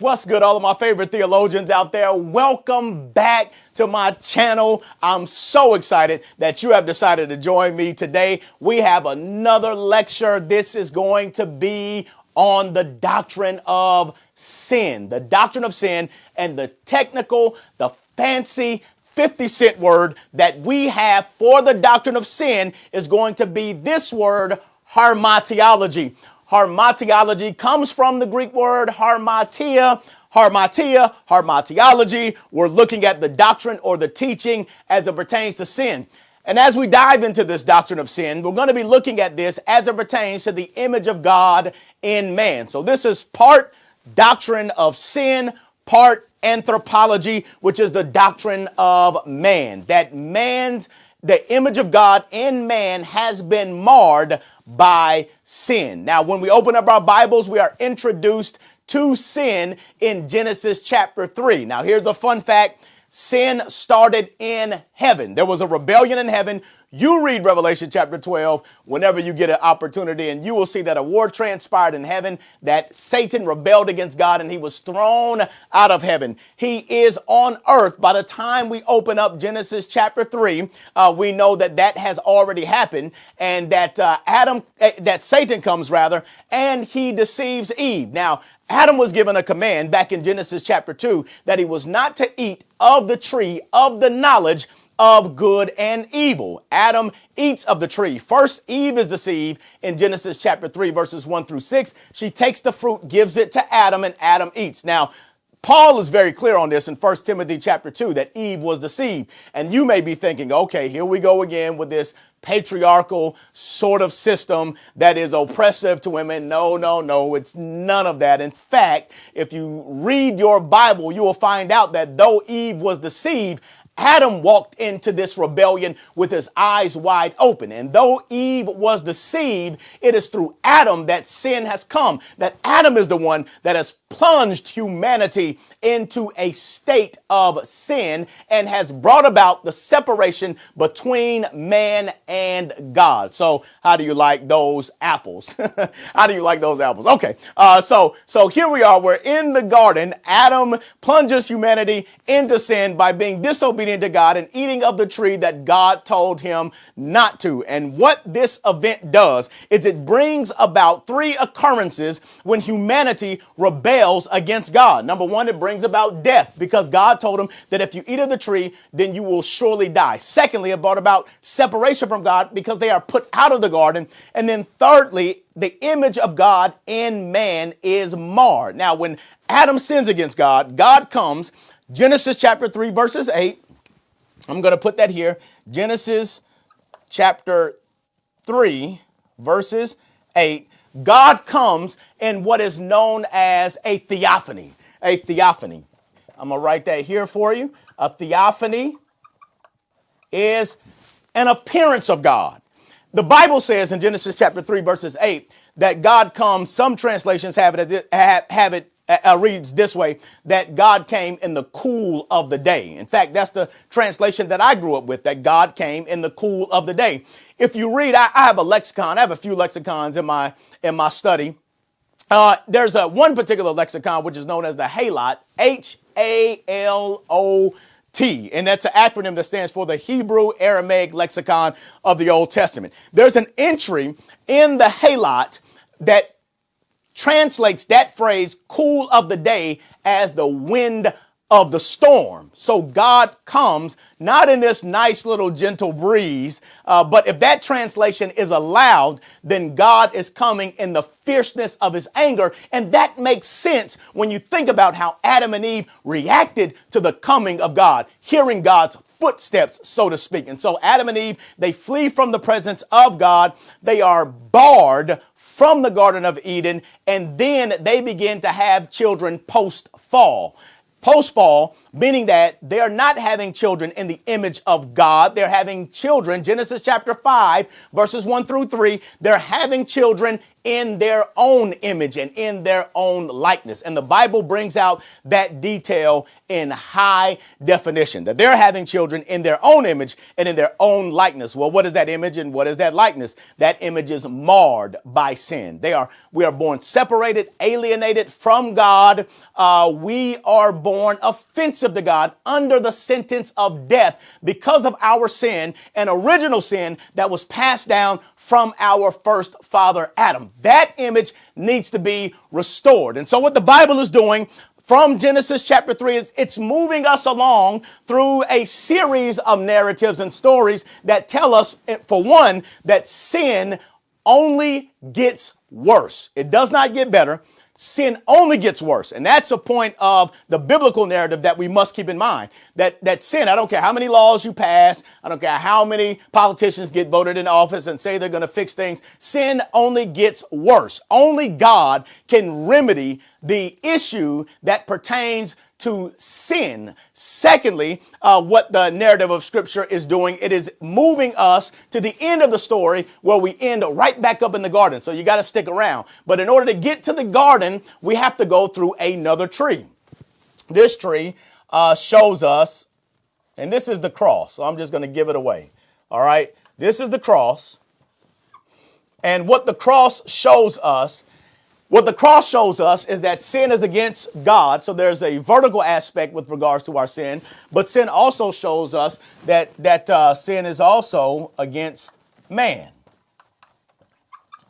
What's good, all of my favorite theologians out there? Welcome back to my channel. I'm so excited that you have decided to join me today. We have another lecture. This is going to be on the doctrine of sin, and the technical, the fancy 50-cent word that we have for the doctrine of sin is going to be this word, hamartiology. Hamartiology comes from the Greek word hamartia, hamartiology. We're looking at the doctrine or the teaching as it pertains to sin. And as we dive into this doctrine of sin, we're going to be looking at this as it pertains to the image of God in man. So this is part doctrine of sin, part anthropology, which is the doctrine of man. That the image of God in man has been marred by sin. Now, when we open up our Bibles, we are introduced to sin in Genesis chapter 3. Now, here's a fun fact. Sin started in heaven. There was a rebellion in heaven. You read Revelation chapter 12 whenever you get an opportunity, and you will see that a war transpired in heaven, that Satan rebelled against God and he was thrown out of heaven. He is on earth. By the time we open up Genesis chapter 3, we know that has already happened, and that Satan comes and he deceives Eve. Now, Adam was given a command back in Genesis chapter 2 that he was not to eat of the tree of the knowledge of good and evil. Adam eats of the tree. First, Eve is deceived in Genesis chapter 3, verses 1 through 6. She takes the fruit, gives it to Adam, and Adam eats. Now, Paul is very clear on this in 1 Timothy chapter 2, that Eve was deceived. And you may be thinking, okay, here we go again with this patriarchal sort of system that is oppressive to women. No, it's none of that. In fact, if you read your Bible, you will find out that though Eve was deceived, Adam walked into this rebellion with his eyes wide open. And though Eve was deceived, it is through Adam that sin has come. That Adam is the one that has plunged humanity into a state of sin and has brought about the separation between man and God. So how do you like those apples? How do you like those apples? Okay. So here we are. We're in the garden. Adam plunges humanity into sin by being disobedient to God and eating of the tree that God told him not to. And what this event does is it brings about three occurrences when humanity rebels against God. Number one, it brings about death because God told him that if you eat of the tree, then you will surely die. Secondly, it brought about separation from God because they are put out of the garden. And then thirdly, the image of God in man is marred. Now, when Adam sins against God, God comes, Genesis chapter 3, verses 8. I'm going to put that here. Genesis chapter 3, verses 8. God comes in what is known as a theophany. A theophany. I'm going to write that here for you. A theophany is an appearance of God. The Bible says in Genesis chapter 3, verses 8, that God comes. Some translations reads this way, that God came in the cool of the day. In fact, that's the translation that I grew up with, that God came in the cool of the day. If you read, I have a lexicon. I have a few lexicons in my study. There's one particular lexicon, which is known as the Halot, Halot. And that's an acronym that stands for the Hebrew Aramaic lexicon of the Old Testament. There's an entry in the Halot that translates that phrase, cool of the day, as the wind of the storm. So God comes not in this nice little gentle breeze, but if that translation is allowed, then God is coming in the fierceness of his anger. And that makes sense when you think about how Adam and Eve reacted to the coming of God, hearing God's footsteps, so to speak. And so Adam and Eve, they flee from the presence of God. They are barred from the Garden of Eden, and then they begin to have children post-fall. post-fall, meaning that they are not having children in the image of God. They're having children, Genesis chapter 5, verses 1 through 3, they're having children in their own image and in their own likeness. And the Bible brings out that detail in high definition, that they're having children in their own image and in their own likeness. Well, what is that image and what is that likeness? That image is marred by sin. We are born separated, alienated from God. We are born offensive to God, under the sentence of death because of our sin, an original sin that was passed down from our first father, Adam. That image needs to be restored. And so what the Bible is doing from Genesis chapter 3 is it's moving us along through a series of narratives and stories that tell us, for one, that sin only gets worse. It does not get better. Sin only gets worse. And that's a point of the biblical narrative that we must keep in mind. That sin, I don't care how many laws you pass, I don't care how many politicians get voted in office and say they're going to fix things. Sin only gets worse. Only God can remedy the issue that pertains to sin. Secondly, what the narrative of Scripture is doing, it is moving us to the end of the story where we end right back up in the garden. So you got to stick around. But in order to get to the garden, we have to go through another tree. This tree shows us, and this is the cross. So I'm just going to give it away. All right. This is the cross. And what the cross shows us is that sin is against God. So there's a vertical aspect with regards to our sin. But sin also shows us that sin is also against man.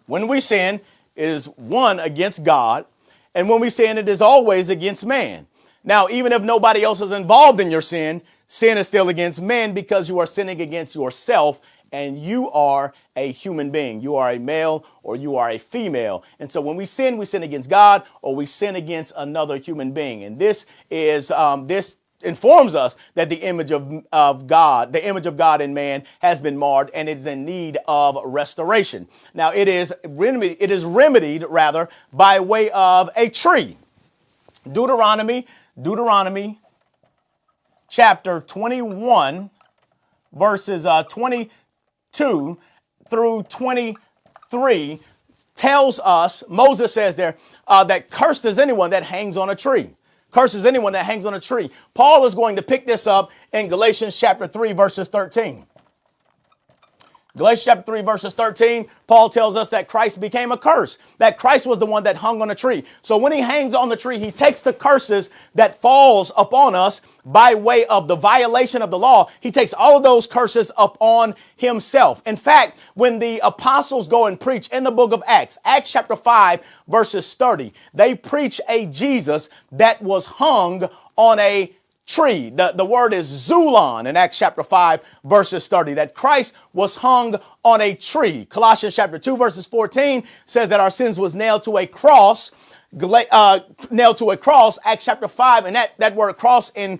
When we sin, it is one against God. And when we sin, it is always against man. Now, even if nobody else is involved in your sin, sin is still against men because you are sinning against yourself. And you are a human being. You are a male or you are a female. And so when we sin against God or we sin against another human being. And this informs us that the image of God in man has been marred and it is in need of restoration. Now it is remedied by way of a tree. Deuteronomy chapter 21 verses 22 through 23 tells us, Moses says there, that cursed is anyone that hangs on a tree. Cursed is anyone that hangs on a tree. Paul is going to pick this up in Galatians chapter 3 verses 13. Galatians chapter 3 verses 13, Paul tells us that Christ became a curse, that Christ was the one that hung on a tree. So when he hangs on the tree, he takes the curses that falls upon us by way of the violation of the law. He takes all of those curses upon himself. In fact, when the apostles go and preach in the book of Acts chapter 5 verses 30, they preach a Jesus that was hung on a tree. The word is zulon in Acts chapter 5 verses 30, that Christ was hung on a tree. Colossians chapter 2 verses 14 says that our sins was nailed to a cross. Acts chapter 5, and that word cross in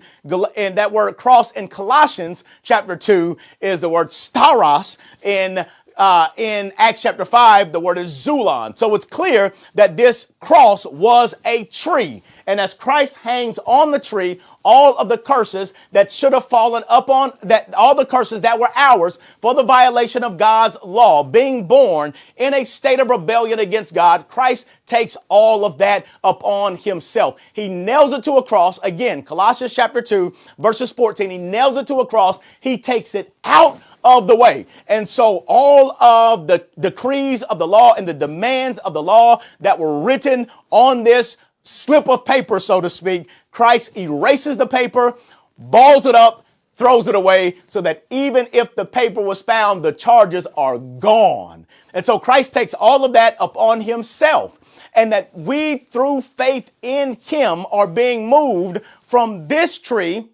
Colossians chapter 2 is the word staros. In Acts chapter 5, the word is zulon. So it's clear that this cross was a tree. And as Christ hangs on the tree, all of the curses that should have fallen upon that, all the curses that were ours for the violation of God's law, being born in a state of rebellion against God, Christ takes all of that upon himself. He nails it to a cross. Again, Colossians chapter 2, verses 14, he nails it to a cross. He takes it out of the way. And so all of the decrees of the law and the demands of the law that were written on this slip of paper, so to speak, Christ erases the paper, balls it up, throws it away, so that even if the paper was found, the charges are gone. And so Christ takes all of that upon himself, and that we, through faith in him, are being moved from this tree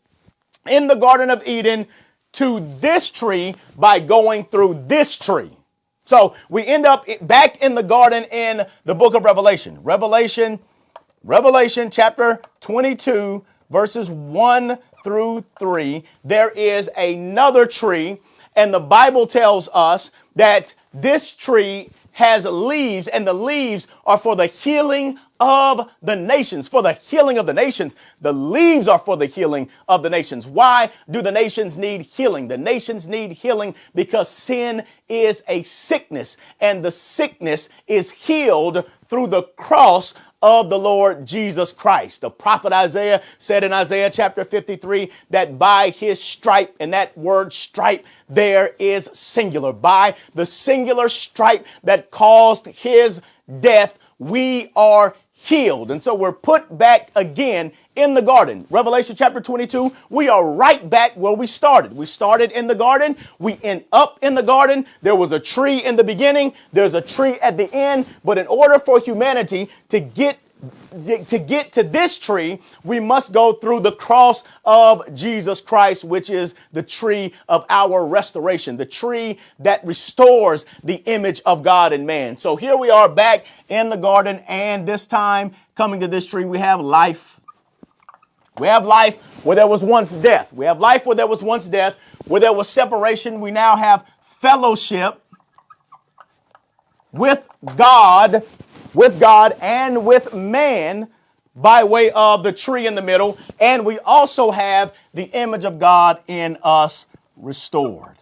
in the Garden of Eden to this tree by going through this tree. So we end up back in the garden in the book of Revelation. Revelation chapter 22, verses 1 through 3. There is another tree, and the Bible tells us that this tree has leaves, and the leaves are for the healing of the nations. For the healing of the nations. The leaves are for the healing of the nations. Why do the nations need healing? The nations need healing because sin is a sickness, and the sickness is healed through the cross of the Lord Jesus Christ. The prophet Isaiah said in Isaiah chapter 53 that by his stripe, and that word stripe there is singular, by the singular stripe that caused his death, we are healed. And so we're put back again in the garden. Revelation chapter 22, we are right back where we started. We started in the garden. We end up in the garden. There was a tree in the beginning. There's a tree at the end. But in order for humanity to get to this tree, we must go through the cross of Jesus Christ, which is the tree of our restoration, the tree that restores the image of God in man. So here we are back in the garden, and this time coming to this tree, we have life. We have life where there was once death. We have life where there was once death, where there was separation. We now have fellowship with God and with man by way of the tree in the middle. And we also have the image of God in us restored.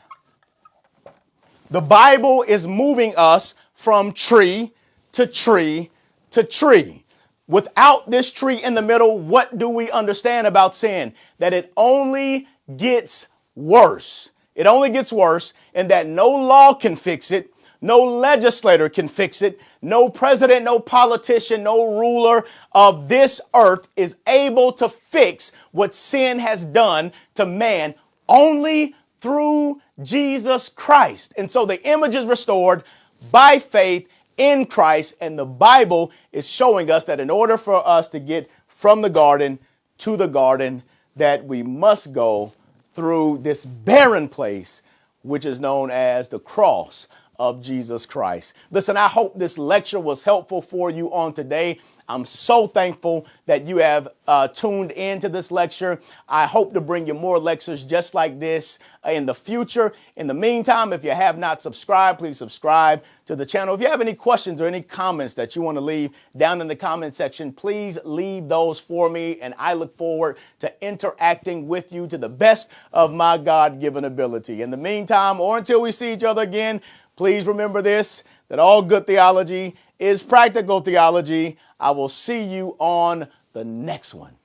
The Bible is moving us from tree to tree to tree. Without this tree in the middle, what do we understand about sin? That it only gets worse. It only gets worse, and that no law can fix it. No legislator can fix it. No president, no politician, no ruler of this earth is able to fix what sin has done to man, only through Jesus Christ. And so the image is restored by faith in Christ. And the Bible is showing us that in order for us to get from the garden to the garden, that we must go through this barren place, which is known as the cross of Jesus Christ. Listen, I hope this lecture was helpful for you on today. I'm so thankful that you have tuned into this lecture. I hope to bring you more lectures just like this in the future. In the meantime, if you have not subscribed, please subscribe to the channel. If you have any questions or any comments that you want to leave down in the comment section, please leave those for me. And I look forward to interacting with you to the best of my God-given ability. In the meantime, or until we see each other again, please remember this, that all good theology is practical theology. I will see you on the next one.